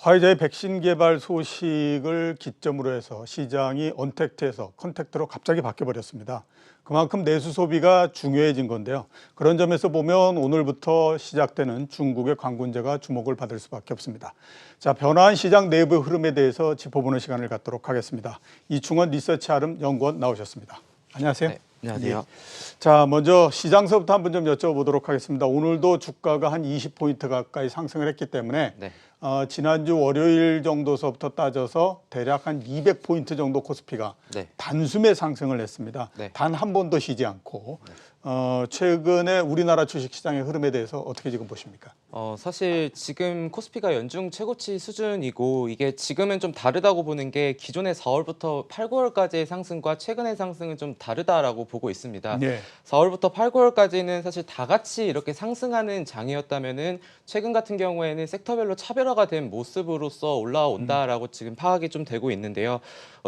화이자의 백신 개발 소식을 기점으로 해서 시장이 언택트에서 컨택트로 갑자기 바뀌어버렸습니다. 그만큼 내수 소비가 중요해진 건데요. 그런 점에서 보면 오늘부터 시작되는 중국의 관군제가 주목을 받을 수밖에 없습니다. 자, 변화한 시장 내부 흐름에 대해서 짚어보는 시간을 갖도록 하겠습니다. 이충원 리서치 아름 연구원 나오셨습니다. 안녕하세요. 네, 안녕하세요. 예. 자, 먼저 시장서부터 한번 좀 여쭤보도록 하겠습니다. 오늘도 주가가 한 20포인트 가까이 상승을 했기 때문에 네. 지난주 월요일 정도서부터 따져서 대략 한 200포인트 정도 코스피가 네. 단숨에 상승을 했습니다. 네. 단 한 번도 쉬지 않고 최근에 우리나라 주식시장의 흐름에 대해서 어떻게 지금 보십니까? 사실 지금 코스피가 연중 최고치 수준이고 이게 지금은 좀 다르다고 보는 게 기존의 4월부터 8, 9월까지의 상승과 최근의 상승은 좀 다르다라고 보고 있습니다. 네. 4월부터 8, 9월까지는 사실 다 같이 이렇게 상승하는 장이었다면은 최근 같은 경우에는 섹터별로 차별화가 된 모습으로서 올라온다라고 지금 파악이 좀 되고 있는데요.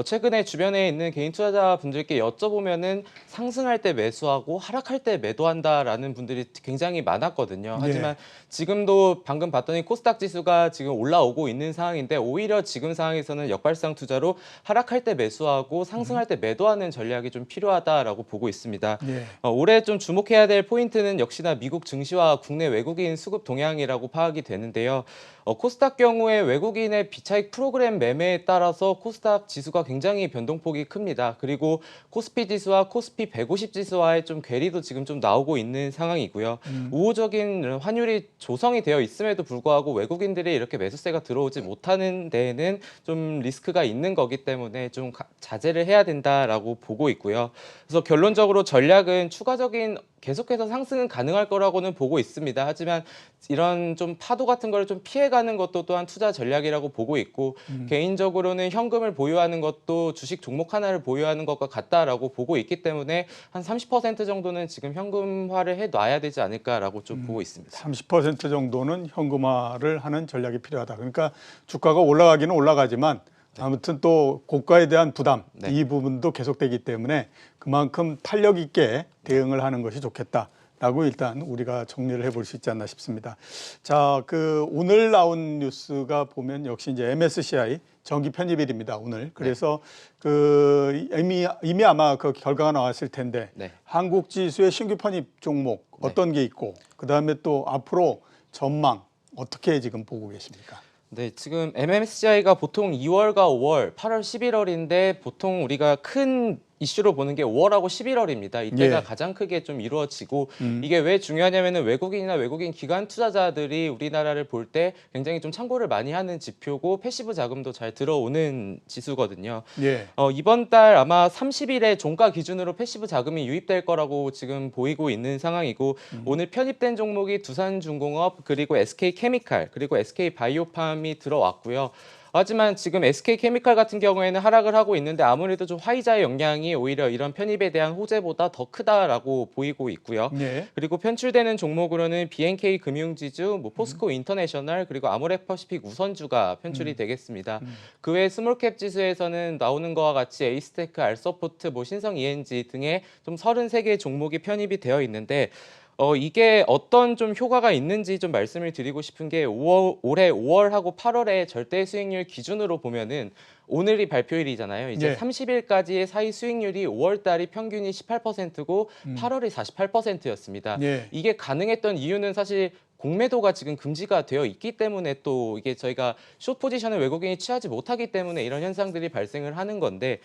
최근에 주변에 있는 개인 투자자분들께 여쭤보면은 상승할 때 매수하고 하락할 때 매도한다라는 분들이 굉장히 많았거든요. 하지만 지금도 방금 봤더니 코스닥 지수가 지금 올라오고 있는 상황인데 오히려 지금 상황에서는 역발상 투자로 하락할 때 매수하고 상승할 때 매도하는 전략이 좀 필요하다라고 보고 있습니다. 올해 좀 주목해야 될 포인트는 역시나 미국 증시와 국내 외국인 수급 동향이라고 파악이 되는데요. 코스닥 경우에 외국인의 비차익 프로그램 매매에 따라서 코스닥 지수가 굉장히 변동폭이 큽니다. 그리고 코스피 지수와 코스피 150 지수와의 좀 괴리도 지금 좀 나오고 있는 상황이고요. 우호적인 환율이 조성이 되어 있음에도 불구하고 외국인들이 이렇게 매수세가 들어오지 못하는 데에는 좀 리스크가 있는 거기 때문에 좀 자제를 해야 된다라고 보고 있고요. 그래서 결론적으로 전략은 추가적인 계속해서 상승은 가능할 거라고는 보고 있습니다. 하지만 이런 좀 파도 같은 걸 좀 피해가는 것도 또한 투자 전략이라고 보고 있고 개인적으로는 현금을 보유하는 것도 주식 종목 하나를 보유하는 것과 같다라고 보고 있기 때문에 한 30% 정도는 지금 현금화를 해놔야 되지 않을까라고 좀 보고 있습니다. 30% 정도는 현금화를 하는 전략이 필요하다. 그러니까 주가가 올라가기는 올라가지만 아무튼 또 고가에 대한 부담 이 부분도 계속되기 때문에 그만큼 탄력 있게 대응을 하는 것이 좋겠다라고 일단 우리가 정리를 해볼 수 있지 않나 싶습니다. 자, 오늘 나온 뉴스가 보면 역시 이제 MSCI 정기 편입일입니다, 오늘. 그래서 이미 아마 그 결과가 나왔을 텐데 한국 지수의 신규 편입 종목 어떤 게 있고 그다음에 또 앞으로 전망 어떻게 지금 보고 계십니까? 네, 지금 MSCI가 보통 2월과 5월, 8월, 11월인데 보통 우리가 큰 이슈로 보는 게 5월하고 11월입니다. 이때가 가장 크게 좀 이루어지고 이게 왜 중요하냐면은 외국인이나 외국인 기관 투자자들이 우리나라를 볼 때 굉장히 좀 참고를 많이 하는 지표고 패시브 자금도 잘 들어오는 지수거든요. 이번 달 아마 30일에 종가 기준으로 패시브 자금이 유입될 거라고 지금 보이고 있는 상황이고 오늘 편입된 종목이 두산중공업 그리고 SK케미칼 그리고 SK바이오팜이 들어왔고요. 하지만 지금 SK케미칼 같은 경우에는 하락을 하고 있는데 아무래도 좀 화이자의 영향이 오히려 이런 편입에 대한 호재보다 더 크다라고 보이고 있고요. 그리고 편출되는 종목으로는 BNK 금융지주, 포스코 인터내셔널 그리고 아모레퍼시픽 우선주가 편출이 되겠습니다. 그 외 스몰캡 지수에서는 나오는 거와 같이 에이스테크, 알서포트, 신성 ENG 등의 좀 33개 종목이 편입이 되어 있는데 이게 어떤 좀 효과가 있는지 좀 말씀을 드리고 싶은 게 올해 5월하고 8월의 절대 수익률 기준으로 보면은 오늘이 발표일이잖아요. 이제 30일까지의 사이 수익률이 5월 달이 평균이 18%고 8월이 48%였습니다. 이게 가능했던 이유는 사실 공매도가 지금 금지가 되어 있기 때문에 또 이게 저희가 숏 포지션을 외국인이 취하지 못하기 때문에 이런 현상들이 발생을 하는 건데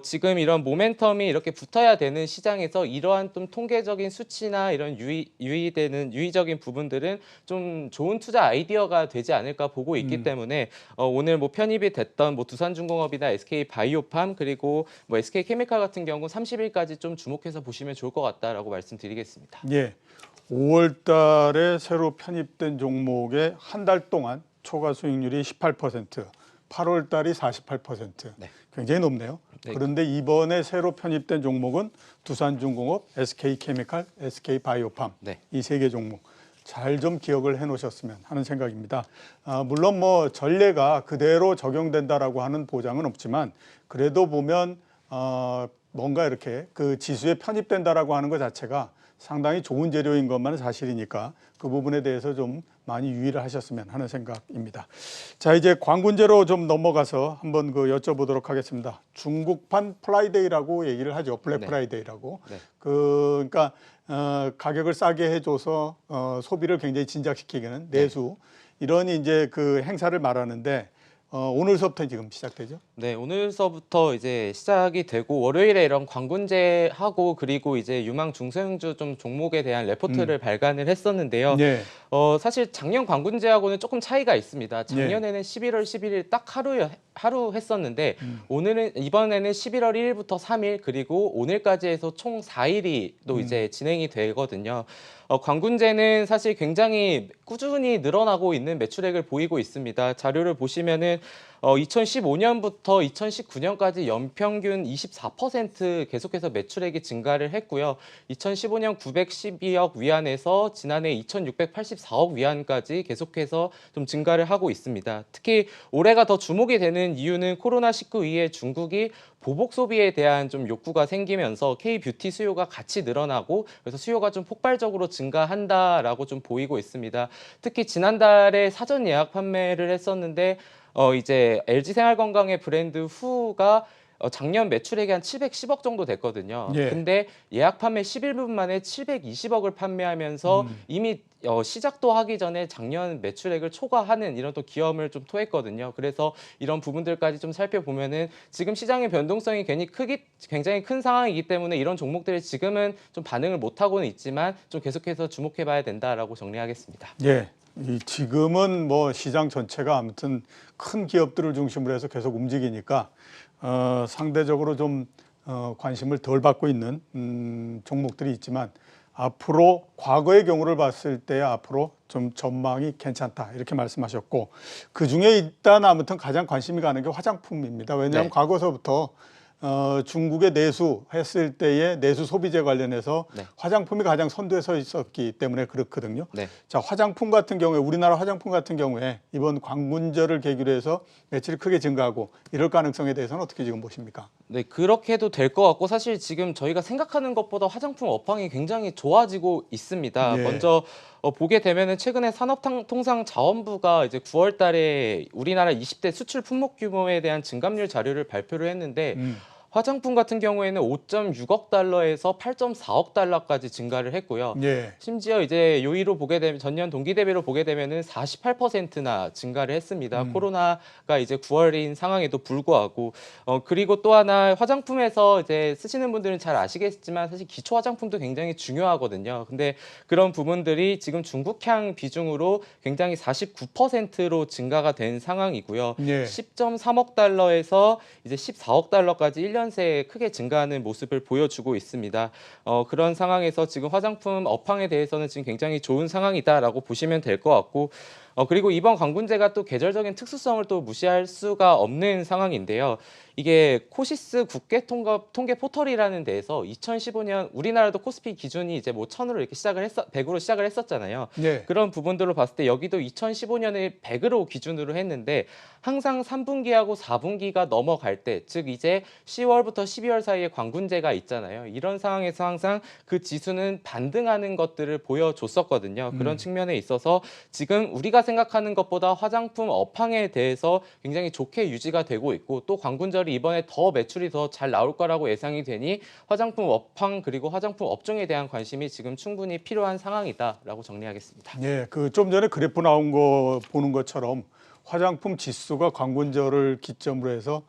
지금 이런 모멘텀이 이렇게 붙어야 되는 시장에서 이러한 좀 통계적인 수치나 이런 유의적인 부분들은 좀 좋은 투자 아이디어가 되지 않을까 보고 있기 때문에 오늘 편입이 됐던 두산중공업이나 SK바이오팜 그리고 SK케미칼 같은 경우 30일까지 좀 주목해서 보시면 좋을 것 같다라고 말씀드리겠습니다. 5월 달에 새로 편입된 종목에 한 달 동안 초과 수익률이 18%, 8월 달이 48%. 굉장히 높네요. 그런데 이번에 새로 편입된 종목은 두산중공업, SK케미칼, SK바이오팜 이 세 개 종목. 잘 좀 기억을 해 놓으셨으면 하는 생각입니다. 물론 전례가 그대로 적용된다라고 하는 보장은 없지만 그래도 보면 뭔가 이렇게 그 지수에 편입된다라고 하는 것 자체가 상당히 좋은 재료인 것만은 사실이니까 그 부분에 대해서 좀 많이 유의를 하셨으면 하는 생각입니다. 자, 이제 광군제로 좀 넘어가서 한번 그 여쭤보도록 하겠습니다. 중국판 프라이데이라고 얘기를 하죠. 블랙 네. 프라이데이라고. 네. 그러니까 가격을 싸게 해줘서 소비를 굉장히 진작시키는 내수 이런 이제 그 행사를 말하는데 오늘서부터 지금 시작되죠. 네, 오늘서부터 이제 시작이 되고 월요일에 이런 광군제하고 그리고 이제 유망 중소형주 좀 종목에 대한 레포트를 발간을 했었는데요. 네. 사실 작년 광군제하고는 조금 차이가 있습니다. 작년에는 11월 11일 딱 하루 했었는데 이번에는 11월 1일부터 3일 그리고 오늘까지 해서 총 4일이 또 이제 진행이 되거든요. 광군제는 사실 굉장히 꾸준히 늘어나고 있는 매출액을 보이고 있습니다. 자료를 보시면은 2015년부터 2019년까지 연평균 24% 계속해서 매출액이 증가를 했고요. 2015년 912억 위안에서 지난해 2684억 위안까지 계속해서 좀 증가를 하고 있습니다. 특히 올해가 더 주목이 되는 이유는 코로나19 이후에 중국이 보복 소비에 대한 좀 욕구가 생기면서 K-뷰티 수요가 같이 늘어나고 그래서 수요가 좀 폭발적으로 증가한다라고 좀 보이고 있습니다. 특히 지난달에 사전 예약 판매를 했었는데 이제 LG 생활건강의 브랜드 후가 작년 매출액이 한 710억 정도 됐거든요. 예. 근데 예약 판매 11분 만에 720억을 판매하면서 이미 시작도 하기 전에 작년 매출액을 초과하는 이런 또 기염을 좀 토했거든요. 그래서 이런 부분들까지 좀 살펴보면은 지금 시장의 변동성이 굉장히 큰 상황이기 때문에 이런 종목들이 지금은 좀 반응을 못 하고는 있지만 좀 계속해서 주목해봐야 된다라고 정리하겠습니다. 예. 지금은 뭐 시장 전체가 아무튼 큰 기업들을 중심으로 해서 계속 움직이니까 상대적으로 좀 관심을 덜 받고 있는 종목들이 있지만 앞으로 과거의 경우를 봤을 때 앞으로 좀 전망이 괜찮다 이렇게 말씀하셨고 그중에 일단 아무튼 가장 관심이 가는 게 화장품입니다. 왜냐하면 과거서부터 중국의 내수했을 때의 내수 소비재 관련해서 화장품이 가장 선두에 서 있었기 때문에 그렇거든요. 자, 화장품 같은 경우에 우리나라 화장품 같은 경우에 이번 광군절을 계기로 해서 매출이 크게 증가하고 이럴 가능성에 대해서는 어떻게 지금 보십니까? 네, 그렇게 해도 될 것 같고 사실 지금 저희가 생각하는 것보다 화장품 업황이 굉장히 좋아지고 있습니다. 예. 먼저 보게 되면은 최근에 산업통상자원부가 이제 9월 달에 우리나라 20대 수출 품목 규모에 대한 증감률 자료를 발표를 했는데 화장품 같은 경우에는 5.6억 달러에서 8.4억 달러까지 증가를 했고요. 예. 심지어 이제 요이로 보게 되면 전년 동기 대비로 보게 되면은 48%나 증가를 했습니다. 코로나가 이제 9월인 상황에도 불구하고 그리고 또 하나 화장품에서 이제 쓰시는 분들은 잘 아시겠지만 사실 기초 화장품도 굉장히 중요하거든요. 근데 그런 부분들이 지금 중국향 비중으로 굉장히 49%로 증가가 된 상황이고요. 예. 10.3억 달러에서 이제 14억 달러까지 1년 새에 크게 증가하는 모습을 보여주고 있습니다. 그런 상황에서 지금 화장품 업황에 대해서는 지금 굉장히 좋은 상황이다라고 보시면 될 것 같고 그리고 이번 광군제가 또 계절적인 특수성을 또 무시할 수가 없는 상황인데요. 이게 코시스 국계 통계 포털이라는 데에서 2015년 우리나라도 코스피 기준이 이제 뭐 1000으로 이렇게 100으로 시작을 했었잖아요. 예. 그런 부분들로 봤을 때 여기도 2015년에 100으로 기준으로 했는데 항상 3분기하고 4분기가 넘어갈 때, 즉 이제 10월부터 12월 사이에 광군제가 있잖아요. 이런 상황에서 항상 그 지수는 반등하는 것들을 보여줬었거든요. 그런 측면에 있어서 지금 우리가 생각하는 것보다 화장품 업황에 대해서 굉장히 좋게 유지가 되고 있고 또 광군절이 이번에 더 매출이 더 잘 나올 거라고 예상이 되니 화장품 업황 그리고 화장품 업종에 대한 관심이 지금 충분히 필요한 상황이다라고 정리하겠습니다. 예, 그 좀 전에 그래프 나온 거 보는 것처럼 화장품 지수가 광군절을 기점으로 해서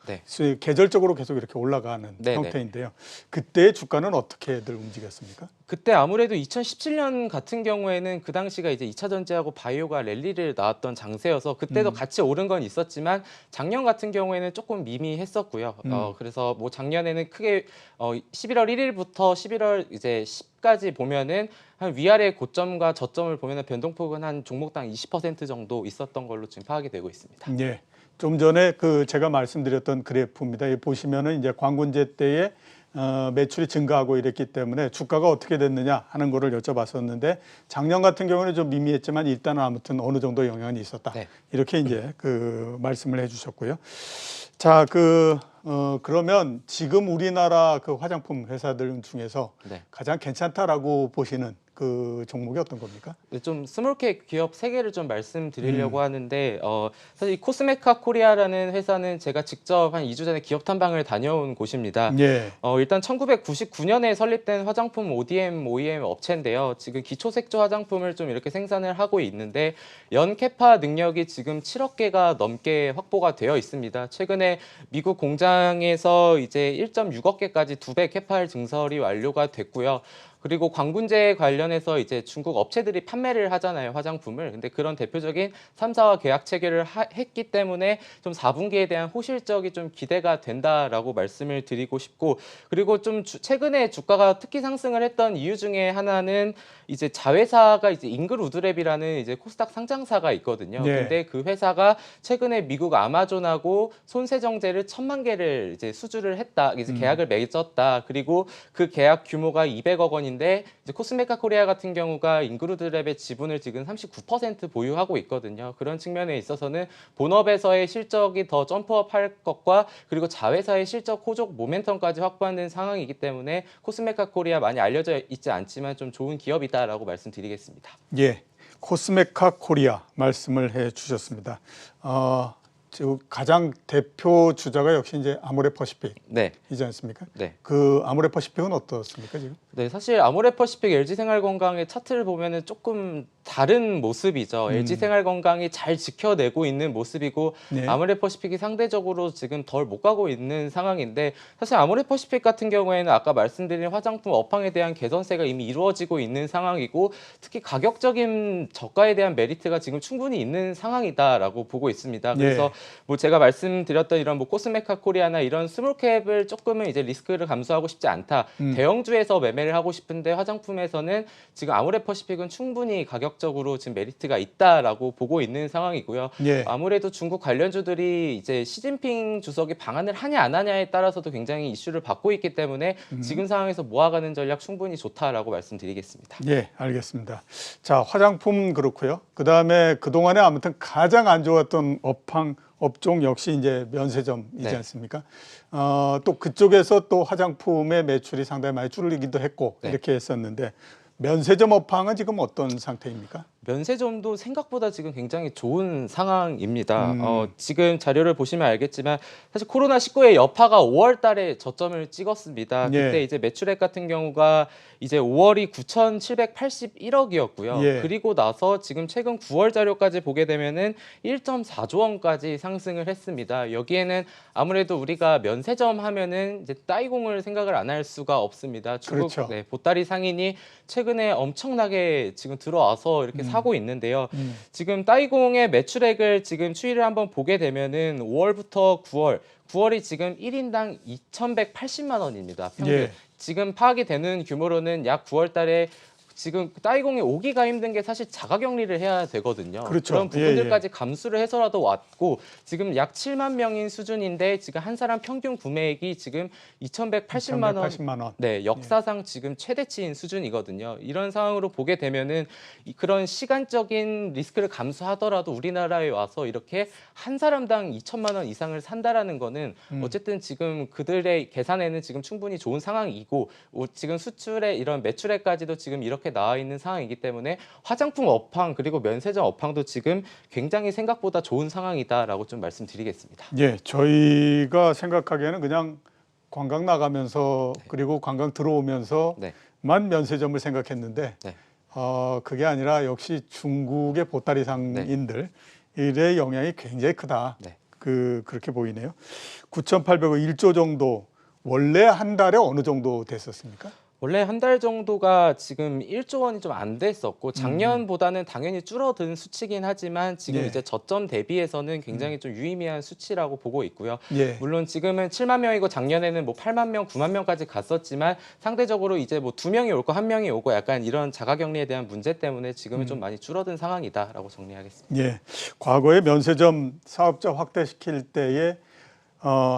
계절적으로 계속 이렇게 올라가는 형태인데요. 그때 주가는 어떻게들 움직였습니까? 그때 아무래도 2017년 같은 경우에는 그 당시가 이제 2차 전지하고 바이오가 랠리를 나왔던 장세여서 그때도 같이 오른 건 있었지만 작년 같은 경우에는 조금 미미했었고요. 그래서 뭐 작년에는 크게 11월 1일부터 11월 이제 10까지 보면은 한 위아래 고점과 저점을 보면은 변동폭은 한 종목당 20% 정도 있었던 걸로 지금 파악이 되고 있습니다. 예. 좀 전에 그 제가 말씀드렸던 그래프입니다. 보시면은 이제 광군제 때의 매출이 증가하고 이랬기 때문에 주가가 어떻게 됐느냐 하는 거를 여쭤봤었는데 작년 같은 경우는 좀 미미했지만 일단은 아무튼 어느 정도 영향이 있었다. 네. 이렇게 이제 그 말씀을 해주셨고요. 자, 그러면 지금 우리나라 그 화장품 회사들 중에서 네. 가장 괜찮다라고 보시는 그 종목이 어떤 겁니까? 네, 좀 스몰캡 기업 세 개를 좀 말씀드리려고 하는데 사실 이 코스메카 코리아라는 회사는 제가 직접 한 2주 전에 기업 탐방을 다녀온 곳입니다. 예. 일단 1999년에 설립된 화장품 ODM, OEM 업체인데요. 지금 기초색조 화장품을 좀 이렇게 생산을 하고 있는데 연 캐파 능력이 지금 7억 개가 넘게 확보가 되어 있습니다. 최근에 미국 공장에서 이제 1.6억 개까지 2배 캐파 증설이 완료가 됐고요. 그리고 광분제 관련해서 이제 중국 업체들이 판매를 하잖아요, 화장품을. 근데 그런 대표적인 3사와 계약 체결을 했기 때문에 좀 4분기에 대한 호실적이 좀 기대가 된다라고 말씀을 드리고 싶고, 그리고 좀 최근에 주가가 특히 상승을 했던 이유 중에 하나는 이제 자회사가 이제 잉그루드랩이라는 이제 코스닥 상장사가 있거든요. 네. 근데 그 회사가 최근에 미국 아마존하고 손세정제를 1,000만 개를 이제 수주를 했다, 이제 계약을 맺었다. 그리고 그 계약 규모가 200억 원인데 이제 코스메카 코리아 같은 경우가 잉그루드랩의 지분을 지금 39% 보유하고 있거든요. 그런 측면에 있어서는 본업에서의 실적이 더 점프업할 것과 그리고 자회사의 실적 호족 모멘텀까지 확보하는 상황이기 때문에 코스메카 코리아 많이 알려져 있지 않지만 좀 좋은 기업이다라고 말씀드리겠습니다. 예. 코스메카 코리아 말씀을 해 주셨습니다. 지금 가장 대표 주자가 역시 이제 아모레퍼시픽이지 네. 않습니까? 네. 그 아모레퍼시픽은 어떻습니까 지금? 네, 사실 아모레퍼시픽 LG생활건강의 차트를 보면은 조금 다른 모습이죠. LG생활건강이 잘 지켜내고 있는 모습이고 네. 아모레퍼시픽이 상대적으로 지금 덜 못 가고 있는 상황인데 사실 아모레퍼시픽 같은 경우에는 아까 말씀드린 화장품 업황에 대한 개선세가 이미 이루어지고 있는 상황이고 특히 가격적인 저가에 대한 메리트가 지금 충분히 있는 상황이다라고 보고 있습니다. 그래서 네. 뭐 제가 말씀드렸던 이런 뭐 코스메카 코리아나 이런 스몰캡을 조금은 이제 리스크를 감수하고 싶지 않다. 대형주에서 매매를 하고 싶은데 화장품에서는 지금 아모레퍼시픽은 충분히 가격적으로 지금 메리트가 있다라고 보고 있는 상황이고요. 예. 아무래도 중국 관련주들이 이제 시진핑 주석이 방한을 하냐 안 하냐에 따라서도 굉장히 이슈를 받고 있기 때문에 지금 상황에서 모아가는 전략 충분히 좋다라고 말씀드리겠습니다. 예, 알겠습니다. 자, 화장품 그렇고요. 그다음에 그동안에 아무튼 가장 안 좋았던 업종 역시 이제 면세점이지 네. 않습니까? 또 그쪽에서 또 화장품의 매출이 상당히 많이 줄기도 했고 네. 이렇게 했었는데 면세점 업황은 지금 어떤 상태입니까? 면세점도 생각보다 지금 굉장히 좋은 상황입니다. 지금 자료를 보시면 알겠지만 사실 코로나19의 여파가 5월 달에 저점을 찍었습니다. 그때 예. 이제 매출액 같은 경우가 이제 5월이 9,781억이었고요. 예. 그리고 나서 지금 최근 9월 자료까지 보게 되면은 1.4조 원까지 상승을 했습니다. 여기에는 아무래도 우리가 면세점 하면은 이제 따이공을 생각을 안 할 수가 없습니다. 중국 그렇죠. 네, 보따리 상인이 최근에 엄청나게 지금 들어와서 이렇게 사고 있는데요. 지금 따이공의 매출액을 지금 추이를 한번 보게 되면은 5월부터 9월이 지금 1인당 2,180만 원입니다. 평균. 예. 지금 파악이 되는 규모로는 약 9월 달에 지금 따이공에 오기가 힘든 게 사실 자가격리를 해야 되거든요. 그렇죠. 그런 부분들까지 감수를 해서라도 왔고 지금 약 7만 명인 수준인데 지금 한 사람 평균 구매액이 지금 2,180만 원. 2,180만 원. 네, 역사상 지금 최대치인 수준이거든요. 이런 상황으로 보게 되면은 그런 시간적인 리스크를 감수하더라도 우리나라에 와서 이렇게 한 사람당 2천만 원 이상을 산다라는 거는 어쨌든 지금 그들의 계산에는 지금 충분히 좋은 상황이고 지금 수출의 이런 매출액까지도 지금 이렇게 나와 있는 상황이기 때문에 화장품 업황 그리고 면세점 업황도 지금 굉장히 생각보다 좋은 상황이다라고 좀 말씀드리겠습니다. 예, 저희가 생각하기에는 그냥 관광 나가면서 그리고 관광 들어오면서만 네. 면세점을 생각했는데 네. 그게 아니라 역시 중국의 보따리 상인들 일의 영향이 굉장히 크다. 네. 그렇게 보이네요. 9,800억 1조 정도 원래 한 달에 어느 정도 됐었습니까? 원래 한 달 정도가 지금 1조 원이 좀 안 됐었고 작년보다는 당연히 줄어든 수치긴 하지만 지금 예. 이제 저점 대비해서는 굉장히 좀 유의미한 수치라고 보고 있고요. 예. 물론 지금은 7만 명이고 작년에는 뭐 8만 명, 9만 명까지 갔었지만 상대적으로 이제 뭐 2명이 오고 1명이 오고 약간 이런 자가격리에 대한 문제 때문에 지금은 좀 많이 줄어든 상황이다라고 정리하겠습니다. 예. 과거에 면세점 사업자 확대시킬 때에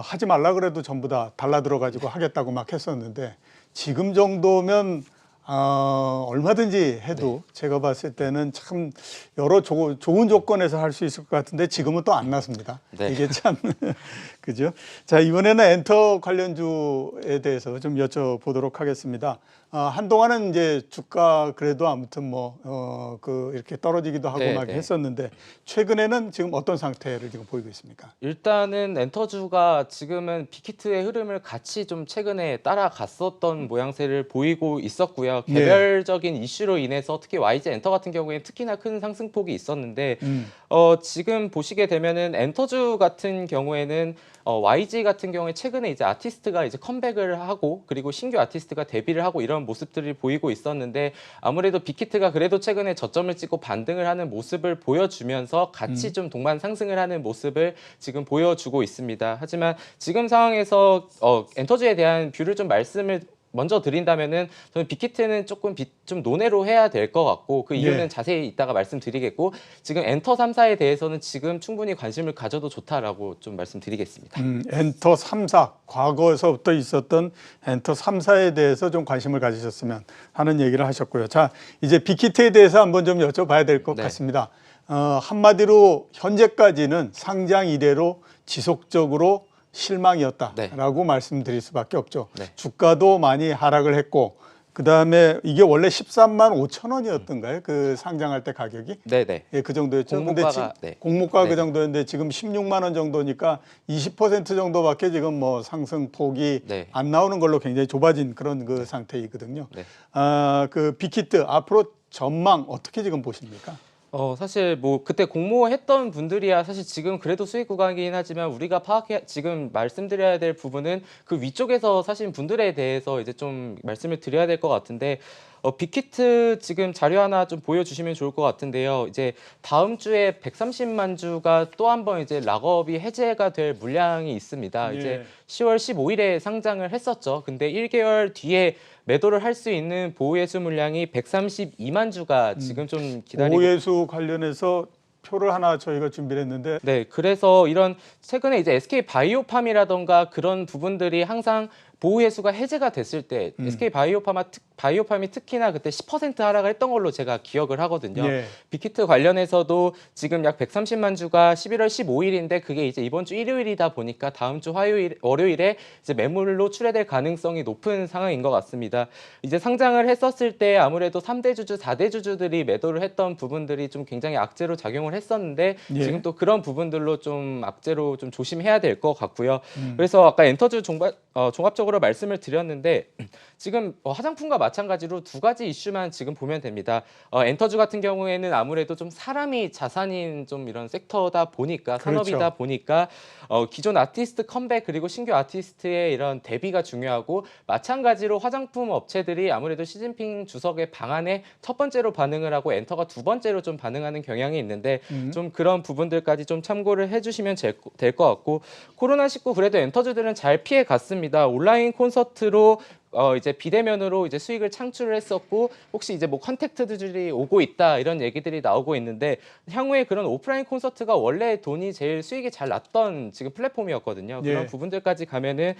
하지 말라 그래도 전부 다 달라들어가지고 하겠다고 막 했었는데 지금 정도면 얼마든지 해도 제가 봤을 때는 참 여러 좋은 조건에서 할 수 있을 것 같은데 지금은 또 안 났습니다. 네. 이게 참 그죠? 자, 이번에는 엔터 관련주에 대해서 좀 여쭤보도록 하겠습니다. 한동안은 이제 주가 그래도 아무튼 이렇게 떨어지기도 하고 네, 막 네. 했었는데 최근에는 지금 어떤 상태를 지금 보이고 있습니까? 일단은 엔터주가 지금은 빅히트의 흐름을 같이 좀 최근에 따라갔었던 모양새를 보이고 있었고요. 네. 개별적인 이슈로 인해서 특히 YG 엔터 같은 경우에 특히나 큰 상승폭이 있었는데 지금 보시게 되면은 엔터주 같은 경우에는 YG 같은 경우에 최근에 이제 아티스트가 이제 컴백을 하고 그리고 신규 아티스트가 데뷔를 하고 이런 모습들이 보이고 있었는데 아무래도 빅히트가 그래도 최근에 저점을 찍고 반등을 하는 모습을 보여주면서 같이 좀 동반 상승을 하는 모습을 지금 보여주고 있습니다. 하지만 지금 상황에서 엔터주에 대한 뷰를 좀 말씀을 먼저 드린다면은 저는 빅히트는 조금 좀 논외로 해야 될 것 같고 그 이유는 네. 자세히 이따가 말씀드리겠고 지금 엔터 3사에 대해서는 지금 충분히 관심을 가져도 좋다라고 좀 말씀드리겠습니다. 엔터 3사, 과거에서부터 있었던 엔터 3사에 대해서 좀 관심을 가지셨으면 하는 얘기를 하셨고요. 자, 이제 빅히트에 대해서 한번 좀 여쭤봐야 될 것 네. 같습니다. 한마디로 현재까지는 상장 이래로 지속적으로 실망이었다라고 말씀드릴 수밖에 없죠. 네. 주가도 많이 하락을 했고 그다음에 이게 원래 13만 5천 원이었던가요? 그 상장할 때 가격이? 네네. 예, 그 정도였죠. 공모가가, 네. 공모가 네. 그 정도였는데 지금 16만 원 정도니까 20% 정도밖에 지금 상승폭이 네. 안 나오는 걸로 굉장히 좁아진 그런 그 상태이거든요. 네. 그 빅히트 앞으로 전망 어떻게 지금 보십니까? 사실 뭐 그때 공모했던 분들이야 사실 지금 그래도 수익 구간이긴 하지만 우리가 지금 말씀드려야 될 부분은 그 위쪽에서 사신 분들에 대해서 이제 좀 말씀을 드려야 될 것 같은데 빅히트 지금 자료 하나 좀 보여주시면 좋을 것 같은데요. 이제 다음 주에 130만 주가 또 한 번 이제 락업이 해제가 될 물량이 있습니다. 예. 이제 10월 15일에 상장을 했었죠. 근데 1개월 뒤에 매도를 할 수 있는 보호예수 물량이 132만 주가 지금 좀 기다리고 보호예수 관련해서 표를 하나 저희가 준비를 했는데 네, 그래서 이런 최근에 이제 SK 바이오팜이라던가 그런 부분들이 항상 보호예수가 해제가 됐을 때 SK 바이오팜이 특히나 그때 10% 하락을 했던 걸로 제가 기억을 하거든요. 예. 빅히트 관련해서도 지금 약 130만 주가 11월 15일인데 그게 이제 이번 주 일요일이다 보니까 다음 주 월요일에 이제 매물로 출회될 가능성이 높은 상황인 것 같습니다. 이제 상장을 했었을 때 아무래도 3대 주주, 4대 주주들이 매도를 했던 부분들이 좀 굉장히 악재로 작용을 했었는데 예. 지금 또 그런 부분들로 좀 악재로 좀 조심해야 될 것 같고요. 그래서 아까 엔터주 종합적으로 말씀을 드렸는데 지금 화장품과 마찬가지로 두 가지 이슈만 지금 보면 됩니다. 엔터주 같은 경우에는 아무래도 좀 사람이 자산인 좀 이런 섹터다 보니까 산업이다 그렇죠. 보니까 기존 아티스트 컴백 그리고 신규 아티스트의 이런 대비가 중요하고 마찬가지로 화장품 업체들이 아무래도 시진핑 주석의 방안에 첫 번째로 반응을 하고 엔터가 두 번째로 좀 반응하는 경향이 있는데 좀 그런 부분들까지 좀 참고를 해주시면 될 것 같고 코로나19 그래도 엔터주들은 잘 피해 갔습니다. 온라인 콘서트로 이제 비대면으로 이제 수익을 창출을 했었고 혹시 이제 뭐 컨택트들이 오고 있다 이런 얘기들이 나오고 있는데 향후에 그런 오프라인 콘서트가 원래 돈이 제일 수익이 잘 났던 지금 플랫폼이었거든요. 예. 그런 부분들까지 가면은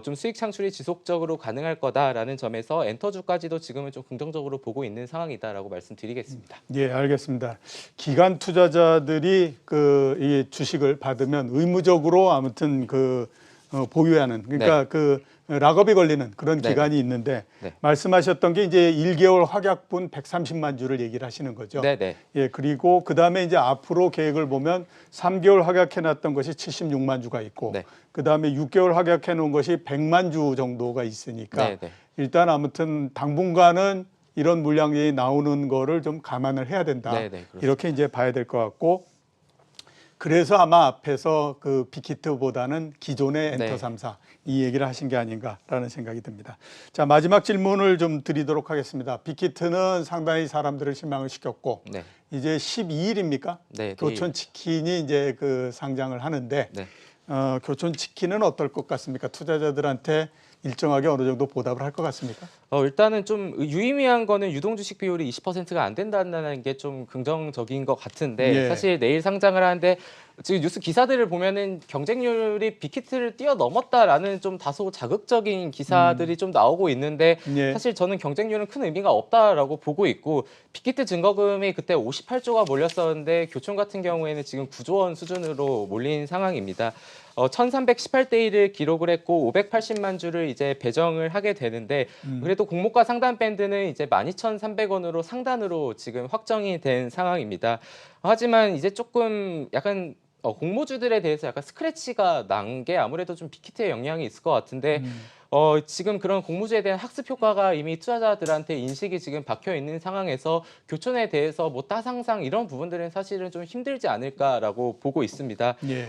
좀 수익 창출이 지속적으로 가능할 거다라는 점에서 엔터주까지도 지금은 좀 긍정적으로 보고 있는 상황이다라고 말씀드리겠습니다. 예, 알겠습니다. 기관 투자자들이 이 주식을 받으면 의무적으로 아무튼 보유해야 하는 그러니까 락업이 걸리는 그런 네. 기간이 있는데 네. 말씀하셨던 게 이제 1개월 확약분 130만 주를 얘기를 하시는 거죠. 네네. 예, 그리고 그다음에 이제 앞으로 계획을 보면 3개월 확약해 놨던 것이 76만 주가 있고 네. 그다음에 6개월 확약해 놓은 것이 100만 주 정도가 있으니까 네네. 일단 아무튼 당분간은 이런 물량이 나오는 거를 좀 감안을 해야 된다. 네네, 그렇습니다. 이렇게 이제 봐야 될 것 같고 그래서 아마 앞에서 그 빅히트보다는 기존의 엔터 네. 3사 이 얘기를 하신 게 아닌가라는 생각이 듭니다. 자, 마지막 질문을 좀 드리도록 하겠습니다. 빅히트는 상당히 사람들을 실망을 시켰고 네. 이제 12일입니까? 네, 교촌 치킨이 이제 상장을 하는데 네. 교촌 치킨은 어떨 것 같습니까? 투자자들한테 일정하게 어느 정도 보답을 할 것 같습니까? 일단은 좀 유의미한 거는 유동 주식 비율이 20%가 안 된다는 게 좀 긍정적인 것 같은데 예. 사실 내일 상장을 하는데 지금 뉴스 기사들을 보면은 경쟁률이 빅히트를 뛰어넘었다라는 좀 다소 자극적인 기사들이 좀 나오고 있는데 예. 사실 저는 경쟁률은 큰 의미가 없다라고 보고 있고 빅히트 증거금이 그때 58조가 몰렸었는데 교촌 같은 경우에는 지금 9조 원 수준으로 몰린 상황입니다. 1318대 1을 기록을 했고 580만 주를 이제 배정을 하게 되는데 그래도 공모가 상단 밴드는 이제 12,300원으로 상단으로 지금 확정이 된 상황입니다. 하지만 이제 조금 약간 공모주들에 대해서 약간 스크래치가 난 게 아무래도 좀 빅히트의 영향이 있을 것 같은데 지금 그런 공모주에 대한 학습 효과가 이미 투자자들한테 인식이 지금 박혀 있는 상황에서 교촌에 대해서 뭐 따상상 이런 부분들은 사실은 좀 힘들지 않을까라고 보고 있습니다. 예.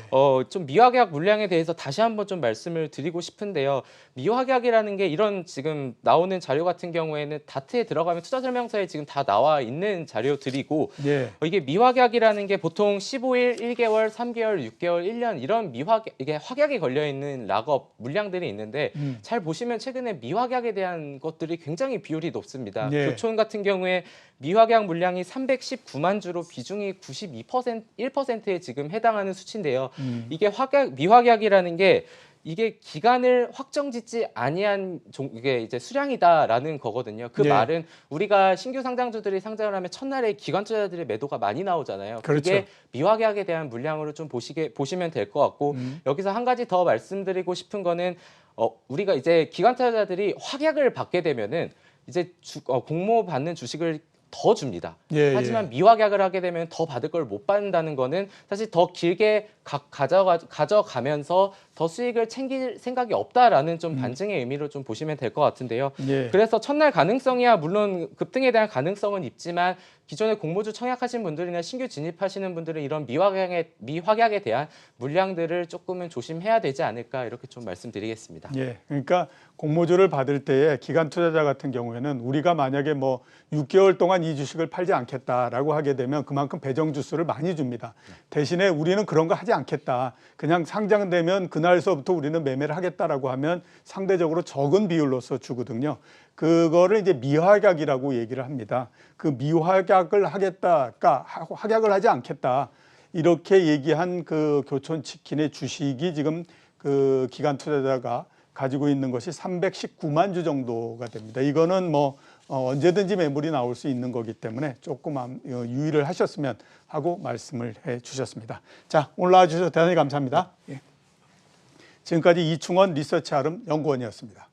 좀 미확약 물량에 대해서 다시 한번 좀 말씀을 드리고 싶은데요. 미확약이라는 게 이런 지금 나오는 자료 같은 경우에는 다트에 들어가면 투자 설명서에 지금 다 나와 있는 자료들이고 예. 이게 미확약이라는 게 보통 15일, 1개월, 3개월, 6개월, 1년 이런 이게 확약이 걸려 있는 락업 물량들이 있는데 잘 보시면 최근에 미확약에 대한 것들이 굉장히 비율이 높습니다. 예. 교촌 같은 경우에 미확약 물량이 319만 주로 비중이 92%, 1%에 지금 해당하는 수치인데요. 이게 미확약이라는 게 이게 기간을 확정짓지 아니한 이게 이제 수량이다라는 거거든요. 그 예. 말은 우리가 신규 상장주들이 상장을 하면 첫날에 기관 투자자들의 매도가 많이 나오잖아요. 그렇죠. 그게 미확약에 대한 물량으로 좀 보시면 될 것 같고 여기서 한 가지 더 말씀드리고 싶은 거는 우리가 이제 기관 투자자들이 확약을 받게 되면은 이제 공모 받는 주식을 더 줍니다. 예, 하지만 예. 미확약을 하게 되면 더 받을 걸 못 받는다는 거는 사실 더 길게 가져가면서 더 수익을 챙길 생각이 없다라는 좀 반증의 의미로 좀 보시면 될 것 같은데요. 예. 그래서 첫날 가능성이야 물론 급등에 대한 가능성은 있지만 기존에 공모주 청약하신 분들이나 신규 진입하시는 분들은 이런 미확약에 대한 물량들을 조금은 조심해야 되지 않을까 이렇게 좀 말씀드리겠습니다. 예, 그러니까 공모주를 받을 때에 기관 투자자 같은 경우에는 우리가 만약에 뭐 6개월 동안 이 주식을 팔지 않겠다라고 하게 되면 그만큼 배정 주수를 많이 줍니다. 대신에 우리는 그런 거 하지 않겠다. 그냥 상장되면 그날서부터 우리는 매매를 하겠다라고 하면 상대적으로 적은 비율로서 주거든요. 그거를 이제 미확약이라고 얘기를 합니다. 그 미확약을 하겠다, 그러니까 확약을 하지 않겠다. 이렇게 얘기한 그 교촌 치킨의 주식이 지금 그 기관 투자자가 가지고 있는 것이 319만 주 정도가 됩니다. 이거는 뭐 언제든지 매물이 나올 수 있는 거기 때문에 조금 유의를 하셨으면 하고 말씀을 해 주셨습니다. 자, 오늘 나와주셔서 대단히 감사합니다. 예. 지금까지 이충원 리서치 아름 연구원이었습니다.